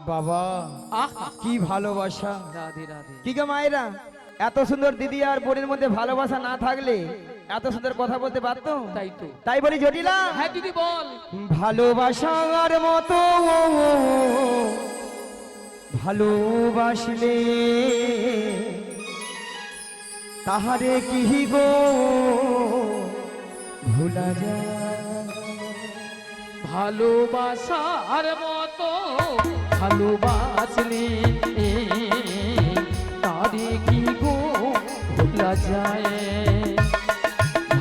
বাবা কি ভালোবাসা। কি গো মায়েরা, এত সুন্দর দিদি আর বোনের মধ্যে ভালোবাসা না থাকলে এত সুন্দর কথা বলতে পারতো? তাই তো। তাই বলি জটিলা। হ্যাঁ দিদি বল। ভালোবাসার মতো ভালোবাসলে তাহারে কি গো ভোলা যায়? ভালোবাসার মতো ভালোবাসলে তারে কি গো ভোলা যায়?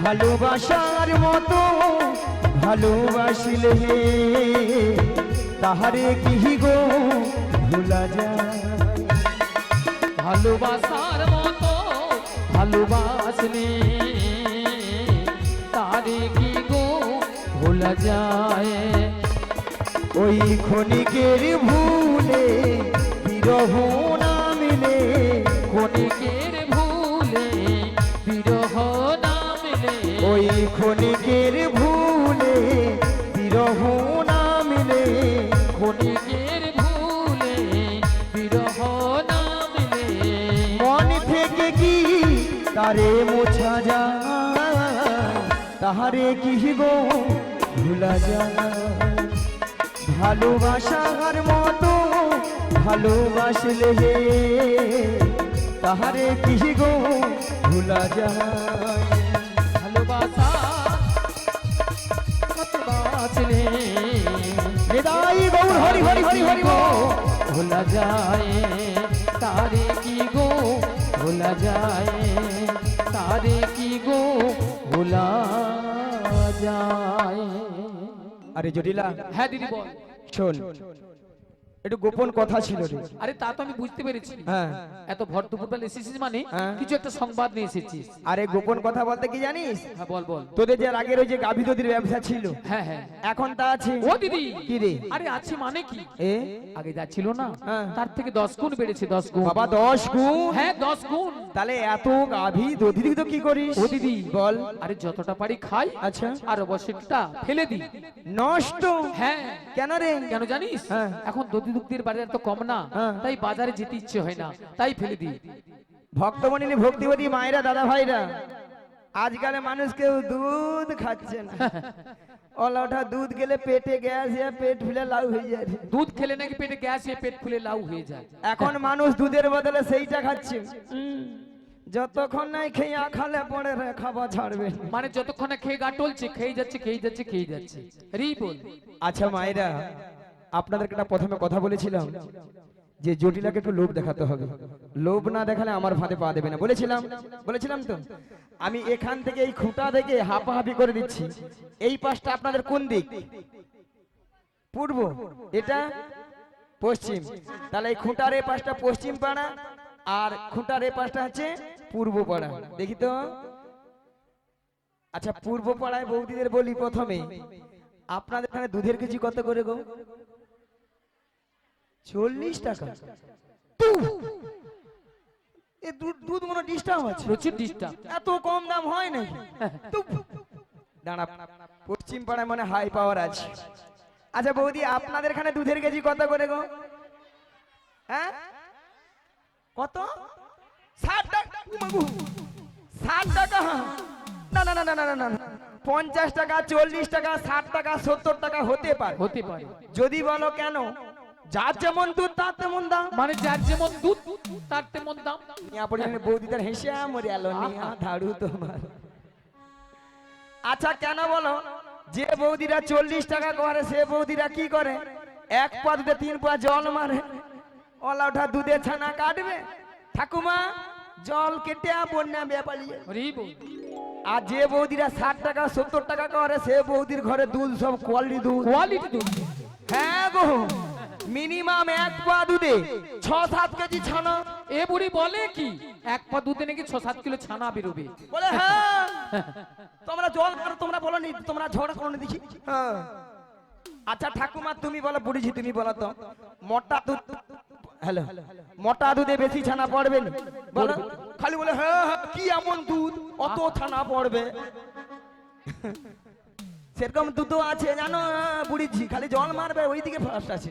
ভালোবাসার মতো ভালোবাসলে তাহারে কি গো ভোলা যায়? ভালোবাসার মতো ভালোবাসলে তারে কি গো ভোলা যায়? ওই ক্ষণিকের ভুলে বিরহ না মিলে, ক্ষণিকের ভুলে বিরহ না মিলে, ওই ক্ষণিকের ভুলে বিরহ না মিলে, ক্ষণিকের ভুলে বিরহ না মিলে, মন থেকে কি তারে মোছা যায়? তাহারে কি গো ভোলা যায়? ভালোবাসার মতো ভালোবাসলে তাহারে কি গো ভোলা যায়? ভালোবাসা কত বাঁচলে হৃদয় গৌর হরি হরি হরি হরি গো ভোলা যায়? তারে কি গো ভোলা যায়? তারে কি গো ভোলা যায়? আরে জটিলা। হ্যাঁ দিদি বল। শোন, একটু গোপন কথা ছিল রে। আরে তা তো আমি বুঝতে পেরেছি। হ্যাঁ এত ভর দুপুরবেলা এসেছিস মানে হ্যাঁ। কিছু একটা সংবাদ নিয়ে এসেছিস। আরে গোপন কথা বলতে কি জানিস? হ্যাঁ বল বল। তোদের যে আগের ওই যে গাভী দধির ব্যবসা ছিল, হ্যাঁ হ্যাঁ এখন তা আছে? ও দিদি কি রে? আরে আছে মানে কি? এ আগে যা ছিল না হ্যাঁ। তার থেকে 10 গুণ বেড়েছে, 10 গুণ। বাবা 10 গুণ? হ্যাঁ 10 গুণ। তাহলে এত গাভী দধি তো কি করিস? ও দিদি বল। আরে যতটা পারি খাই, আচ্ছা। আর অবশ্যটা ফেলে দিই। নষ্ট? হ্যাঁ। কেন রে? কেন জানিস? হ্যাঁ। এখন দধি দুগ্ধের বাজার তো কম না, হ্যাঁ। তাই বাজারে যেতে ইচ্ছে হয় না, তাই ফেলে দিই। ভক্তমণি ভক্তিবতী মায়েরা দাদা ভাইরা, আজকালে মানুষ কেউ দুধ খাচ্ছে না। ওলা ওঠা দুধ গেলে পেটে গ্যাস, পেট ফুলে লাউ হয়ে যায়। দুধ খেলে নাকি পেটে গ্যাস হয়ে পেট ফুলে লাউ হয়ে যায়। এখন মানুষ দুধের বদলে সেইটা খাচ্ছে। যতক্ষণ নাই খেয়ে আখালে পড়ে রে খাওয়া ছাড়বে। মানে যতক্ষণ না খেয়ে গা টলছে, খেয়ে যাচ্ছে খেয়ে যাচ্ছে খেয়ে যাচ্ছে। রি বল। আচ্ছা মায়েরা, আপনাদেরকে একটা প্রথমে কথা বলেছিলাম যে জটিলাকে একটু লোভ দেখাতে হবে। লোভ না দেখালে আমার ফাঁদে পা দেবে না, বলেছিলাম তো। আমি এখান থেকে এই খুঁটা থেকে হাঁপাহাপি করে দিচ্ছি। এই পাশটা আপনাদের কোন দিক? পূর্ব, এটা পশ্চিম। তাহলে এই খুঁটার এই পাশটা পশ্চিম পাড়া আর খুঁটার এই পাশটা হচ্ছে পূর্ব পাড়া। দেখি তো। আচ্ছা পূর্ব পাড়ায় বৌদিদের বলি প্রথমে, আপনাদের এখানে দুধের কেজি কত করে গো? 40 টাকা। এ দুধ মনে ডিস্টার্ব আছে। প্রচুর ডিস্টার্ব। এত কম দাম হয় নাকি? দাঁড়া, পশ্চিম পাড়ায় মানে হাই পাওয়ার আছে। আচ্ছা বৌদি, আপনাদের এখানে দুধের কেজি কত করে গো? হ্যাঁ কত? 60 টাকা? 60 টাকা? না না না না না না, 50 টাকা, 40 টাকা, 60 টাকা, 70 টাকা হতে পারে। হতে পারে। যদি বলো কেন, যার যেমন দুধ তার তেমন দাম। মানে যার যেমন দুধ তার তেমন দাম। বৌদিদার হেসে মরে আলো নিয়া ধাড়ু তোমার। আচ্ছা কেন বলো, যে বৌদিরা 40 টাকা করে সে বৌদিরা কি করে? 1 পা দুধে 3 পা জল মারে। ওলা ওঠা দুধে ছানা কাটবে, ঠাকুমা জল কেটে বন্যা ব্যাপারিয়ে। রি বল। আর যে বৌদিরা 60 টাকা 70 টাকা করে সে বৌদির ঘরে দুধ সব কোয়ালিটি দুধ। কোয়ালিটি দুধ। হ্যাঁ গো, মিনিমাম 1 পা দুধে 6-7 কেজি ছানা। এ বুড়ি বলে কি 1 পা দুধে নাকি 6-7 কিলো ছানা বেরোবে? বলে হ্যাঁ। তোমরা জল করো, তোমরা বলো নি, তোমরা ঝগড়া করো নি দেখি। হ্যাঁ। আচ্ছা ঠাকুমা তুমি বলো, বুড়িজি তুমি বলো তো, মোটা দুধ, হ্যালো, মোটা দুধে বেশি ছানা পড়বে না? বলো। খালি বলে হ্যাঁ হ্যাঁ, কি এমন দুধ অত ছানা পড়বে? সেরকম দুধ আছে জানো বুড়িজি, খালি জল মারবে ওইদিকে ফার্স্ট আছে।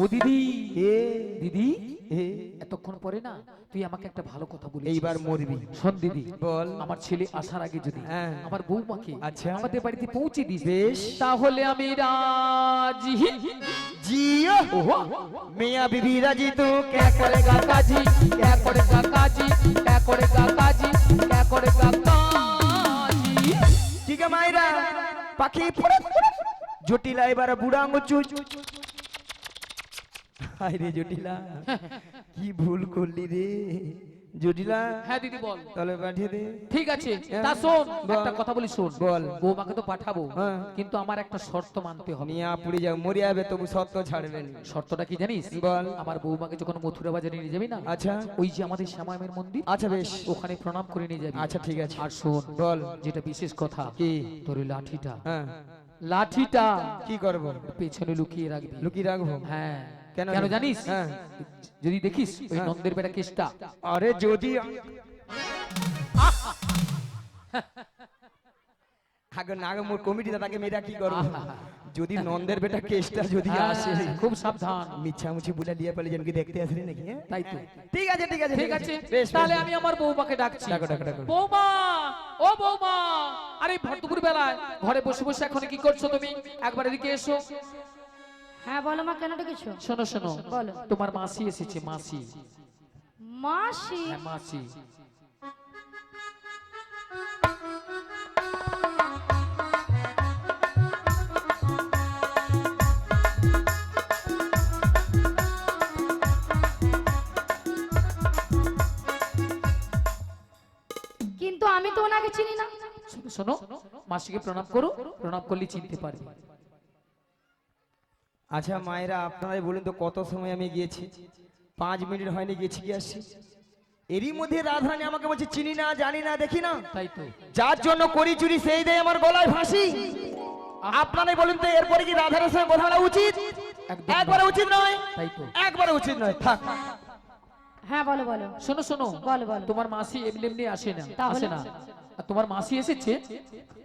ও দিদি, এ দিদি এ এতক্ষণ পরে না তুই আমাকে একটা ভালো কথা বলি। এইবার মরবি। শোন দিদি, বল। আমার ছেলে আসার আগে যদি হ্যাঁ। আমার বৌমাকে আচ্ছা। আমাদের বাড়িতে পৌঁছে দিস, বেশ। তাহলে আমি রাজি। जियो ओहो, मियां बीबी राजी तू क्या करेगा काजी, क्या करेगा काजी, क्या करेगा काजी, क्या करेगा काजी। ठीक है मायरा पाखी জটিলা এবার বুড়া আঙ্গুচু হায় রে জটিলা কি ভুল করলি রে জটিলা। হ্যাঁ দিদি বল। তাহলে পাঠিয়ে দে। ঠিক আছে, তা শোন বল। একটা কথা বলি শোন। বল। বৌমাকে তো পাঠাবো, হ্যাঁ। কিন্তু আমার একটা শর্ত মানতে হবে। মিয়া পুড়ে যাও মরে যাবে তবু সত্য ছাড়বেন। শর্তটা কি জানিস? বল। আমার বৌমাকে যখন মথুরা বাজারে নিয়ে যাবি না, আচ্ছা ওই যে আমাদের শ্যামামের মন্দির, আচ্ছা বেশ। ওখানে প্রণাম করে নিয়ে যাবি। আচ্ছা ঠিক আছে। আর শোন বল। যেটা বিশেষ কথা, কি? তোর ওই লাঠিটা, হ্যাঁ লাঠিটা কি করব? পেছনে লুকিয়ে রাখবি। লুকিয়ে রাখবো? হ্যাঁ। কেন কেন রে? জানিস? হ্যাঁ। যদি দেখিস ওই হ্যাঁ। নন্দের বেটা কেসটা, আরে যদি আগে না মোর কমিটিতে তাকে মেয়েরা কি করবো? যদি নন্দের বেটা কেসটা যদি আসে খুব সাবধান। মিছামুছি বলে দিয়ে পেলে জনকে দেখতে আসলি নাকি? হ্যাঁ? তাই তো। ঠিক আছে ঠিক আছে ঠিক আছে, বেশ তাহলে বেশ। আমি আমার বৌমাকে ডাকছি। ডাকো, ডাকো, ডাকো। বৌমা, ও বৌমা, আরে ভরদুপুর বেলায় ঘরে বসে বসে এখন কি করছো তুমি? একবার এদিকে এসো। হ্যাঁ বলো মা, কেন ডেকেছো? শোনো শোনো, বলো। তোমার মাসি এসেছে, মাসি। মাসি? হ্যাঁ মাসি। কিন্তু আমি তো ওনাকে চিনি না। শোনো শোনো, মাসিকে প্রণাম করো, প্রণাম করলে চিনতে পারবে। আচ্ছা মায়েরা আপনারাই বলুন তো কত সময় আমি গিয়েছি? 5 মিনিট হয়নি গেছি কি আসছি? এরই মধ্যে রাধারানী আমাকে বলছে চিনি না জানি না দেখি না। তাই তো। যার জন্য করি চুরি সেই দেয় আমার গলায় ফাঁসি। আপনারাই বলুন তো এরপরে কি রাধারানীর সঙ্গে কথা বলা উচিত? একদম একবারে উচিত নয়। তাই তো। একবারে উচিত নয়। থাক। হ্যাঁ বলো বলো। শোনো শোনো, বলো, বলো। তোমার মাসি এমনি এমনি আসে না, তাহলে? আসে না। আর তোমার মাসি এসেছে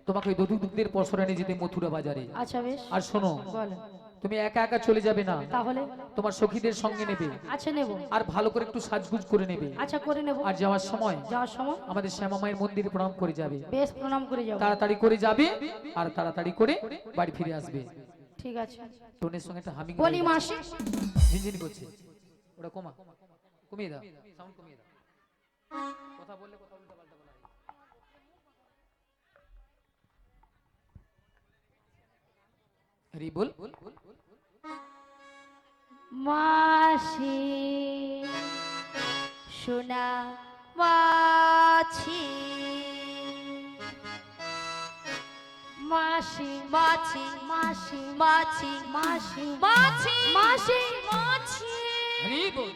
তোমাকে ওই দুধের পসরা নিয়ে যেতে মথুরা বাজারে। আচ্ছা বেশ। আর শোনো, বলো। তুমি একা একা চলে যাবে না, তাহলে? তোমার সখীদের সঙ্গে নেবে। আচ্ছা নেব। আর ভালো করে একটু সাজগুজ করে নেবে। আচ্ছা করে নেব। আর যাওয়ার সময় যাওয়ার সময় আমাদের শ্যামা মায়ের মন্দিরে প্রণাম করে যাবে। বেশ প্রণাম করে যাবো। তাড়াতাড়ি করে যাবে আর তাড়াতাড়ি করে বাড়ি ফিরে আসবে। ঠিক আছে। টোনের সঙ্গে একটা হামিং বলি মাসি। ঝিনঝিনি করছে, ওটা কমা, কমিয়ে দাও, সাউন্ড কমিয়ে দাও। কথা বললে কথা উল্টো পাল্টা বলা হয়। হরি বল। মাসি সোনা মাছি, মাসি মাছি মাসি মাছি মাসি মাছি মাসি মাছি। হরি বল।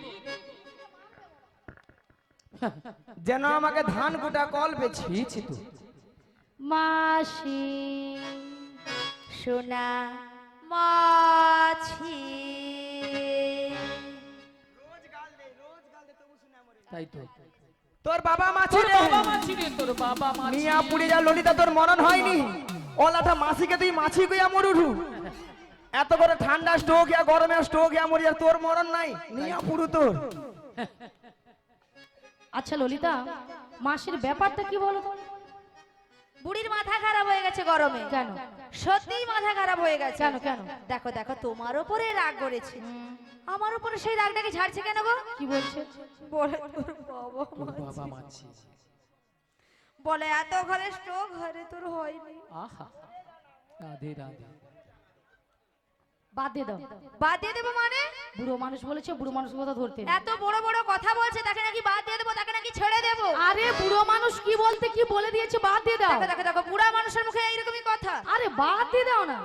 যেন আমাকে ধান কুটা কল পেছি। পেয়েছি তো। মাসি সোনা মাছি। তাই তো। তোর বাবা মাছি তোর রে। বাবা মাছি রে, তোর বাবা মাছি। মিয়া পুড়ে যা ললিতা তোর মরণ হয়নি। ওলাটা মাসিকে তুই মাছি কইয়া মরুঠু। এত করে ঠান্ডা স্ট্রোক ইয়া গরমে স্ট্রোক ইয়া মরি আর তোর মরণ নাই। মিয়া পুরু তোর। আচ্ছা ললিতা, মাসির ব্যাপারটা কি বলো তো? বুড়ির মাথা খারাপ হয়ে গেছে গরমে। কেন? সত্যিই মাথা খারাপ হয়ে গেছে। কেন কেন? দেখো দেখো, তোমার উপরে রাগ করেছে, আমার উপরে সেই রাগটাকে ঝাড়ছে কেন গো? কি বলছে? বলে তোর বাবা তোর মাছি। বাবা মাছি। বলে এত ঘরে স্ট্রোক ঘরে তোর হয়নি। আহা, রাধে রাধে। বাদ দিয়ে দাও। বাদ দিয়ে দেবো মানে? বুড়ো মানুষ বলেছে, বুড়ো মানুষের কথা ধরতে নেই। এত বড় বড় কথা বলছে, তাকে নাকি বাদ দিয়ে দেবো, তাকে নাকি ছেড়ে দেবো? আরে বুড়ো মানুষ কি বলতে কি বলে দিয়েছে, বাদ দিয়ে দাও। দেখো দেখো দেখো, বুড়া মানুষের মুখে এইরকমই কথা। আরে বাদ দিয়ে দাও না।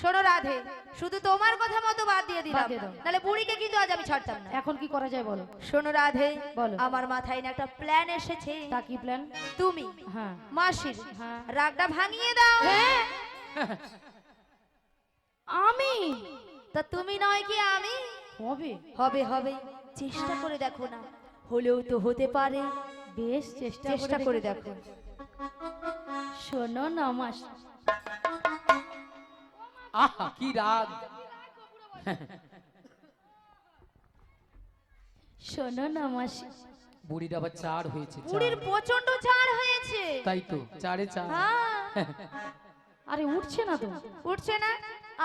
শোনো রাধে, শুধু তোমার কথা মতো বাদ দিয়ে দিলাম, বাদ দিয়ে দাও। নাহলে বুড়িকে কিন্তু আজ আমি ছাড়তাম না। এখন কি করা যায় বলো? শোনো রাধে, বলো। আমার মাথায় না একটা প্ল্যান এসেছে। তা কি প্ল্যান? তুমি হ্যাঁ মাসির হ্যাঁ। রাগটা ভাঙিয়ে দাও। হ্যাঁ আমি? তা তুমি নয় কি আমি? হবে। হবে হবে, চেষ্টা করে দেখো না, হলেও তো হতে পারে। বেশ চেষ্টা চেষ্টা করে দেখো। শোনো না মাসি, আহা কি রাগ। শোনো না মাসি, বুড়ির আবার চার হয়েছে চার। বুড়ির প্রচন্ড ঝাড় হয়েছে। তাই তো চারে চার। হ্যাঁ, আরে উঠছে না তো। উঠছে না?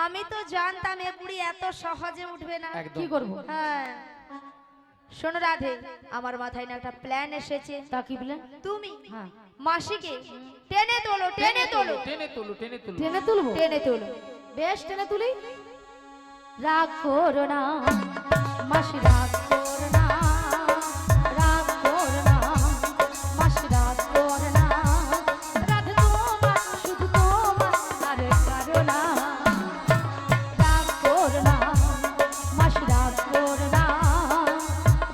আমি তো জানতাম এ বুড়ি এত সহজে উঠবে না। একদম। কি করব? হ্যাঁ, শোনো রাধে, আমার মাথায় না একটা প্ল্যান এসেছে। তা কি বলে? তুমি হ্যাঁ, মাসিকে টেনে তোলো, টেনে তোলো, টেনে তোলো টেনে তোলো। টেনে তুলবো। টেনে তোলো। বেশ, টেনে তুলি। রাগ করো না মাসি, রাগ করো না, রাগ করো না মাসি, রাগ করো না। রাধে তোমার, শুধু তোমার, আর কারো না। রাগ করো না মাসি, রাগ করো না,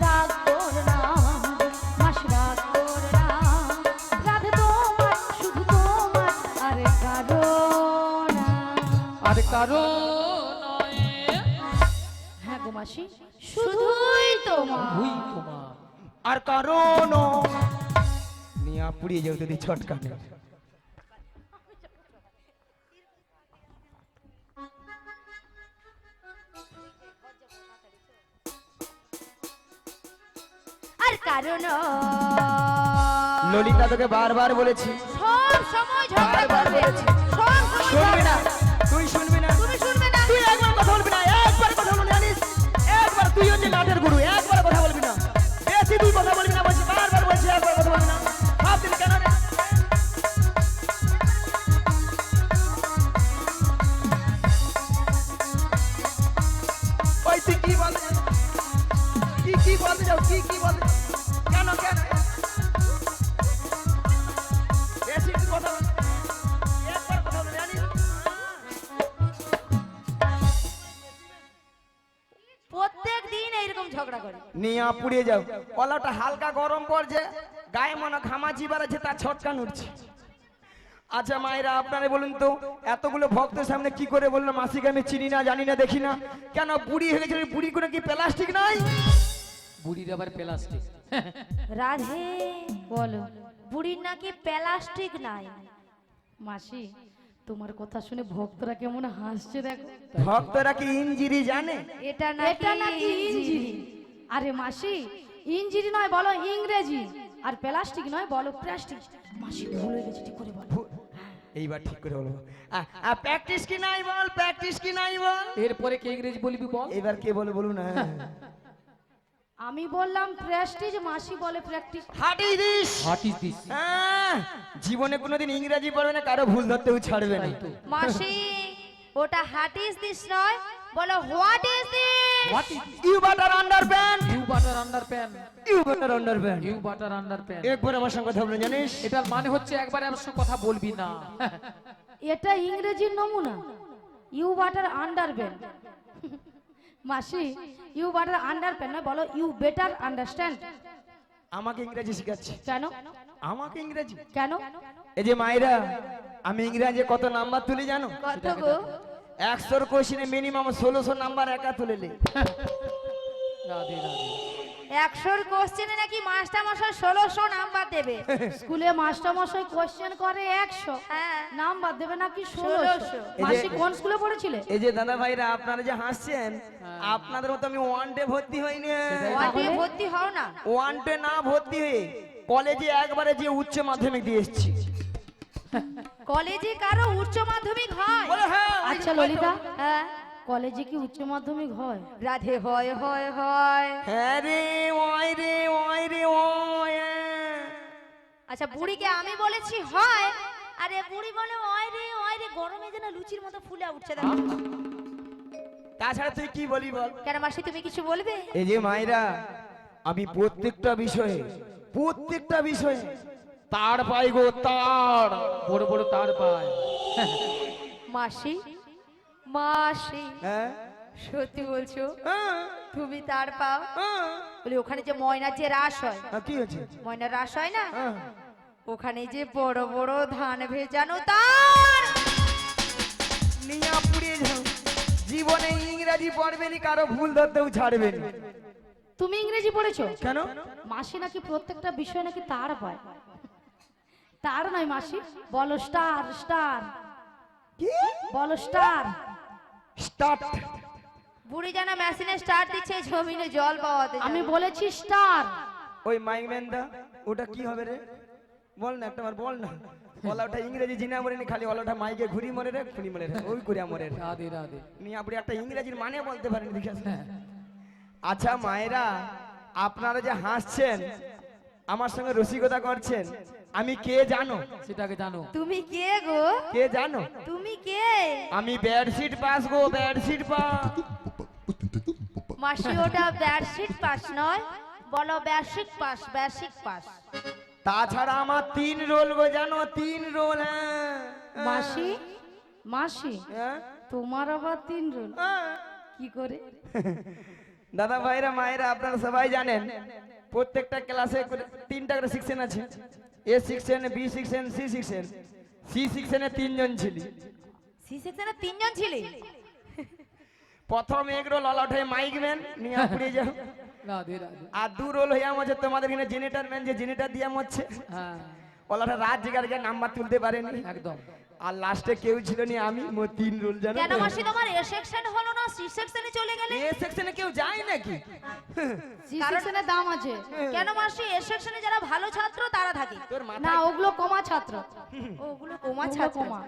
রাগ করো না মাসি, রাগ করো না। রাধে তোমার, শুধু তোমার, আর কারো না। আর কারো নয়, হ্যাঁ গো মাসি, শুধুই তোমার। ভুই তোমার। আর কারণ নিয়া পুড়িয়ে যাও যদি ছটকা নেই। আর কারণ ললিতা তোকে বারবার বলেছি, সব সময় ঝগড়া বারবার করবে, বলেছি। সব সময় শুনবি না, ঝগড়া। তুই শুনবি না, তুমি শুনবে না? তুই একবার কথা বলবি না, একবার কথা বলবি না, জানিস? একবার তুই হচ্ছে নাটের গুরু, একবার কথা বলবি না, বেশি তুই কথা বলবি না, বলছি বারবার বলছি একবার কথা বলবি না। ভাব দিলি কেন রে? ওই তুই কি বলতে যাও? কি বলতে যাও? কি বলতে যাও? কেন কেন বেশি তুই কথা বল, একবার কথা বলবি, জানিস? প্রত্যেক দিন এইরকম ঝগড়া করে। নিয়া পুড়িয়ে যাও। কলাটা হালকা গরম পড়ছে, গায়ে মনে ঘামাচি বেড়াচ্ছে, তার ছটকান উঠছে। আচ্ছা মায়েরা, আপনারা বলুন তো, এতগুলো ভক্তের সামনে কি করে বললো মাসিকে আমি চিনি না, জানি না, দেখি না? কেন বুড়ি হয়ে গেছে? বুড়ি করে কি প্লাস্টিক নাই? বুড়ির আবার প্লাস্টিক। রাধে, বলো বুড়ির নাকি প্লাস্টিক নাই। মাসি, তোমার কথা শুনে ভক্তরা কেমন হাসছে দেখো। ভক্তরা কি ইঞ্জিরি জানে? এটা এটা নাকি ইঞ্জিরি। আরে মাসি, ইঞ্জিরি নয় বলো ইংরেজি, আর প্লাস্টিক নয় বলো প্লাস্টিক। মাসি ভুল হয়ে গেছে, ঠিক করে বলো। এইবার ঠিক করে বলবো। প্র্যাকটিস কি নাই বল, প্র্যাকটিস কি নাই বল। এরপরে কে ইংরেজি বলবি বল। এবার কে বলে বলুন না। আমি বললাম প্রেস্টিজ, মাসি বলে প্র্যাকটিস। হাঁটি দিস। What is this? জীবনে কোনোদিন ইংরেজি পড়বে না, কারো ভুল ধরতেও ছাড়বে না। তাই তো। মাসি, ওটা হাট ইজ দিস নয়, বলো what is this. What is you butter underpant, you butter underpant? You butter underpant. You butter underpant একবার আমার সঙ্গে কথা বলুন, জানিস? এটার মানে হচ্ছে একবারে আমার সঙ্গে কথা বলবি না। এটা ইংরেজির নমুনা, ইউ বাটার আন্ডারপ্যান্ট। মাসি, ইউ বাটার আন্ডারপ্যান্ট নয়, বলো ইউ বেটার আন্ডারস্ট্যান্ড। আমাকে ইংরেজি শেখাচ্ছে? কেন আমাকে ইংরেজি? কেন? এই যে মায়েরা, আমি ইংরেজি কত নাম্বার তুলি জানো? কত গো? 100 কোশ্চেনে মিনিমাম 1600 নাম্বার একা তুলেলে। রাধে রাধে। 100 কোশ্চেনে নাকি মাস্টার মশাই 1600 নাম্বার দেবে। স্কুলে মাস্টার মশাই কোশ্চেন করে 100, হ্যাঁ, নাম্বার দেবে নাকি 1600? 1600। মাসি কোন স্কুলে পড়েছিলে? এই যে দাদা ভাইরা, আপনারা যে হাসছেন, আপনাদের মতো আমি ওয়ান ডে ভর্তি হইনি। ওয়াটে ভর্তি হও না। ওয়ান ডে না ভর্তি হয়ে কলেজে একবারে যে উচ্চ মাধ্যমিক দিয়ে এসেছি। কলেজে কারো উচ্চ মাধ্যমিক হয়? বলে হ্যাঁ। আচ্ছা ললিতা, হ্যাঁ, কলেজে কি উচ্চ মাধ্যমিক হয়? রাধে, হয় হয় হয়। হ্যাঁ রে, ওই রে, ওই রে, ওই। আচ্ছা, বুড়িকে আমি বলেছি হয়, আরে বুড়ি বলে ওই রে, গরমে যেন লুচির মতো ফুলে উঠছে দেখো। তাছাড়া তুই কি বলি বল? কেন মাসি, তুমি কিছু বলবে? এই যে মায়েরা, আমি প্রত্যেকটা বিষয়ে তার পাই গো, তার। বড় বড় তার পায়। মাসি, মাসি, হ্যাঁ সত্যি বলছো? হ্যাঁ, তুমি তার পাও? হ্যাঁ। বলি ওখানে যে ময়নার যে রাস হয়, কি হয়েছে? ময়নার রাস হয় না, হ্যাঁ। ওখানে যে বড় বড় ধান ভেজানো তার। নিয়া পুড়িয়ে যাও। জীবনে ইংরেজি পড়বেনি, কারো ভুল ধরতেও ছাড়বেনি। তুমি ইংরেজি পড়েছো? কেন? মাসি নাকি প্রত্যেকটা বিষয় নাকি তার পায়। তার নয় মাসি, বলো স্টার, স্টার কি? বলো স্টার। স্টার্ট। বুড়ি যেন মেশিনে স্টার্ট দিচ্ছে জমিনে জল পাওয়াতে আমি বলেছি স্টার। ওই মাইকম্যান দা ওটা কি হবে রে? বল না একটা বার বল না। বলা ওটা ইংরেজি জিনা মরে নি, খালি ওটা মাইকে ঘুরি মরে রে, খুনি মরে রে, ওই করে মরে রে। রাধে রাধে। নি আপনি একটা ইংরেজির মানে বলতে পারেন দেখে আসেন। আচ্ছা মায়েরা, আপনারা যে হাসছেন, আমার সঙ্গে রসিকতা করছেন, আমি কে জানো? সেটাকে জানো। তুমি কে গো? কে জানো? তুমি কে? আমি বেডশিট পাস গো, বেডশিট পাস। মাসি ওটা বেডশিট পাস নয়, বলো বেসিক পাস, বেসিক পাস। তাছাড়া আমার 3 রোল গো, জানো 3 রোল। হ্যাঁ মাসি, মাসি হ্যাঁ তোমার আবার 3 রোল হ্যাঁ। কি করে? দাদা ভাইরা মায়েরা, আপনারা সবাই জানেন প্রত্যেকটা ক্লাসে 3টা করে সেকশন আছে। A section, B section, C section. C সেকশনে 3 জন ছিলি। সি সেকশনে 3 জন ছিলি। প্রথম এক রোল অলআউট হয়ে মাইকম্যান নিয়ে পুড়ে যাও। রাধে রাধে। আর 2 রোল হয়ে আছে তোমাদের এখানে জেনারেটর ম্যান, যে জেনারেটর দিয়ে হচ্ছে হ্যাঁ ওলাটা রাত জেগার গিয়ে নাম্বার তুলতে পারেনি। একদম। আর লাস্টে কেউ ছিল নি, আমি। মোট 3 রোল জানো। কেন মাসি তোমার এ সেকশন হলো না, সি সেকশনে চলে গেলে? এ সেকশনে কেউ যায় নাকি? সি সেকশনের দাম আছে। কেন মাসি এ সেকশনে যারা ভালো ছাত্র তারা থাকে? তোর না, মাথা ওগুলো কমা ছাত্র। ওগুলো কমা ওগুলো ছাত্র। কমা।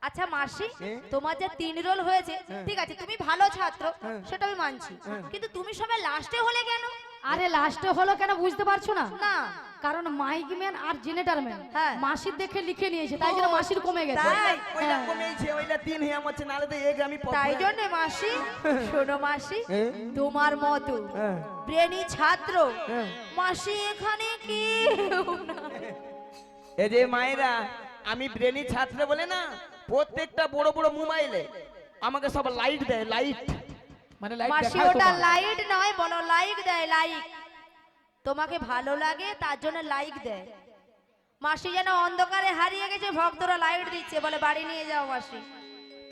আচ্ছা মাসি, এ? তোমার যে 3 রোল হয়েছে, ঠিক আছে তুমি ভালো ছাত্র, সেটা আমি মানছি, কিন্তু তুমি সবাই লাস্টে হলে কেন? আরে লাস্টে হলো কেন বুঝতে পারছো না? না কারণ মাইকম্যান আর জেনারেটর ম্যান হ্যাঁ। মাসির দেখে লিখে নিয়েছে, তাই জন্য মাসির কমে গেছে। তাই? ওইটা কমেছে, ওইটা 3 হয়ে আছে, নালে তো এক আমি তাই জন্য মাসি, শোনো মাসি, হ্যাঁ। তোমার মতো হ্যাঁ। ব্রেনি ছাত্র হ্যাঁ। মাসি এখানে কি? এই যে মায়েরা, আমি ব্রেনি ছাত্র বলে না, প্রত্যেকটা বড় বড় মোবাইলে আমাকে সব লাইট দেয়, লাইট। মানে লাইট মাসি দেখায় ওটা তোমার। লাইট নয়, বলো লাইক দেয়, লাইক। তোমাকে ভালো লাগে তার জন্য লাইক দেয়। মাসি যেন অন্ধকারে হারিয়ে গেছে, ভক্তরা লাইট দিচ্ছে, বলে বাড়ি নিয়ে যাও মাসি।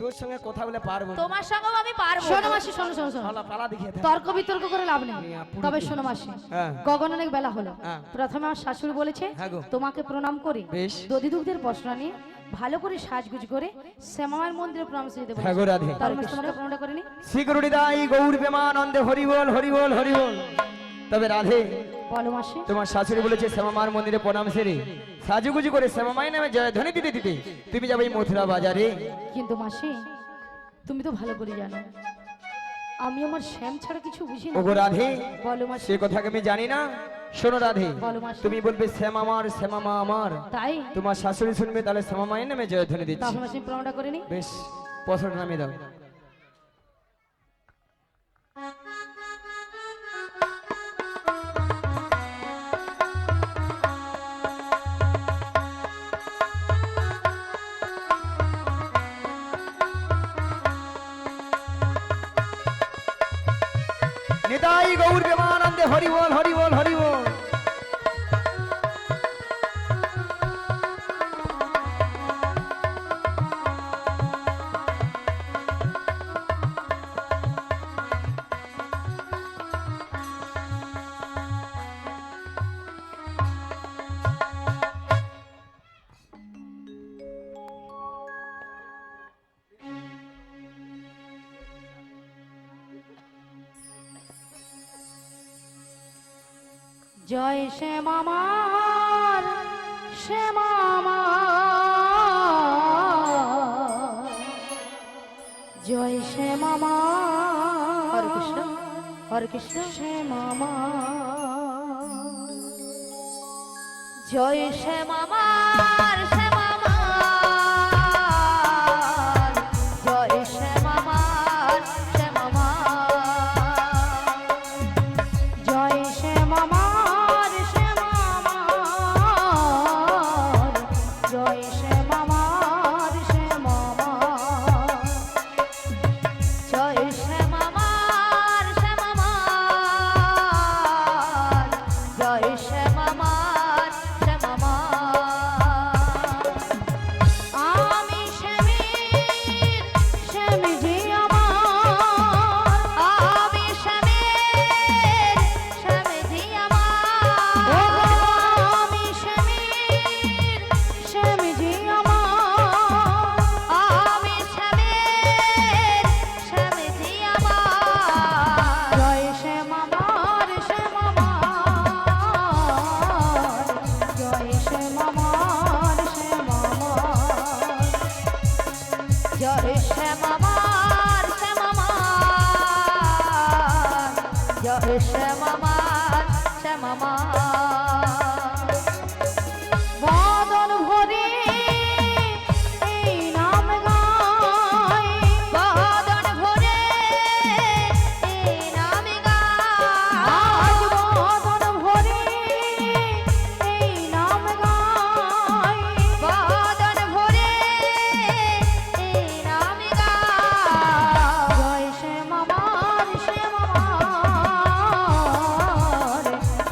তোর সঙ্গে কথা বলে পারবো না। তোমার সঙ্গেও আমি পারবো শোনো না। মাসি, শোনো শোনো শোনো, শালা পালা দেখিয়ে থাক। তর্ক বিতর্ক করে লাভ নেই। তবে শোনো মাসি, হ্যাঁ। গগন অনেক বেলা হলো। হ্যাঁ। প্রথমে আমার শাশুড়ি বলেছে হ্যাঁ গো। তোমাকে প্রণাম করি, বেশ। দধি দুগ্ধের বস্ত্র নিয়ে ভালো করে সাজগুজ করে শ্যামামায়ের মন্দিরে প্রণাম দিতে হ্যাঁ গো রাধে। তার মাসে তোমাকে প্রণামটা করে নি। শ্রীগুরুদাই গৌর প্রেমানন্দে হরি বল, হরি বল, হরি বল। তবে রাধে, বলো মাসি। তোমার শাশুড়ি বলেছে শ্যামামার মন্দিরে প্রণাম সেরে সাজুগুজু করে শ্যামামাই নামে জয় ধ্বনি দিতে দিতে তুমি যাবে এই মথুরা বাজারে। কিন্তু মাসি, তুমি তো ভালো করে জানো আমি আমার শ্যাম ছাড়া কিছু বুঝি না। ওগো রাধে, বলো মাসি। সে কথা আমি জানি না। শোনো রাধে, বলো মাসি। তুমি বলবে শ্যাম আমার, শ্যামামা আমার। তাই তোমার শাশুড়ি শুনবে, তাহলে শ্যামামাই নামে জয় ধ্বনি দিচ্ছে। তাহলে মাসি প্রণামটা করে নি। বেশ, পছন্দ নামে দাও। নিতাই গৌর প্রেমানন্দে হরি বল, হরি বল, হরি বল। জয় শ্যাম আমার, শ্যাম আমার, জয় শ্যাম আমার। হরে কৃষ্ণ, হরে কৃষ্ণ। শ্যাম আমার, জয় শ্যাম আমার, শ্যাম আমার, জয় শ্যাম আমার, শ্যাম আমার, জয় শ্যাম আমার, শ্যাম আমার, জয় শ্যাম আমার, শ্যাম আমার, জয় শ্যাম আমার, শ্যাম আমার, জয় শ্যাম আমার, শ্যাম আমার। জয় শ্যামামার শ্যামামার বদন ভরে এই নাম গাই বদন ভরে এই নাম আজ গাই বদন ভরে এই নাম গাই বদন ভরে এই নাম গাই জয় শ্যামামার শ্যামামার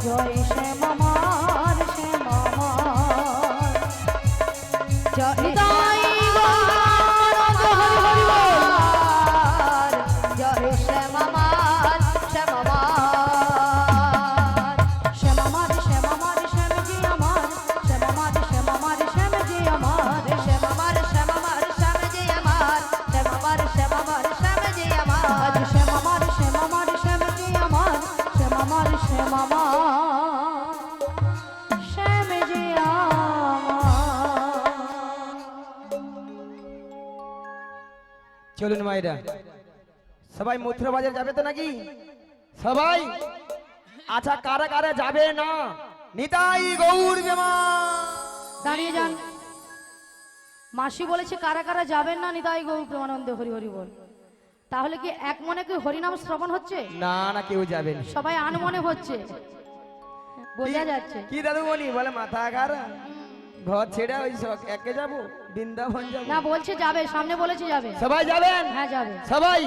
জয় শ্যামামার শ্যামামার জয় তাই গৌরাঙ্গ হরি হরি বল জয় শ্যামামার শ্যামামার শ্যামামার শ্যামামার শ্যাম জি আমার শ্যামামার শ্যামামার শ্যাম জি আমার শ্যামামার শ্যামামার শ্যাম যে আমার শ্যামামার শ্যামামার শ্যাম যে আমার আজ শ্যামামার শ্যামামার শ্যাম জি আমার শ্যামামার শ্যামামার শ্যাম জি আমার চলুন মায়েরা, সবাই মথুরা বাজার যাবে তো নাকি? সবাই আচ্ছা, কারা কারা যাবে না? নিতাই গৌর বেমা। দাঁড়িয়ে যান। মাসি বলেছে কারা কারা যাবেন না নিতাই গৌর প্রেমানন্দ হরি হরি বল। তাহলে কি এক মনে কি হরিনাম শ্রবণ হচ্ছে? না না, কেউ যাবেন। সবাই আনমনে হচ্ছে, বোঝা যাচ্ছে। কি দাদু মনি বলে মাথা খারাপ, ঘর ছেড়ে ওই একে যাবো, বৃন্দাবন যাবো? না বলছে যাবে, সামনে বলেছে যাবে। সবাই যাবেন? হ্যাঁ যাবে। সবাই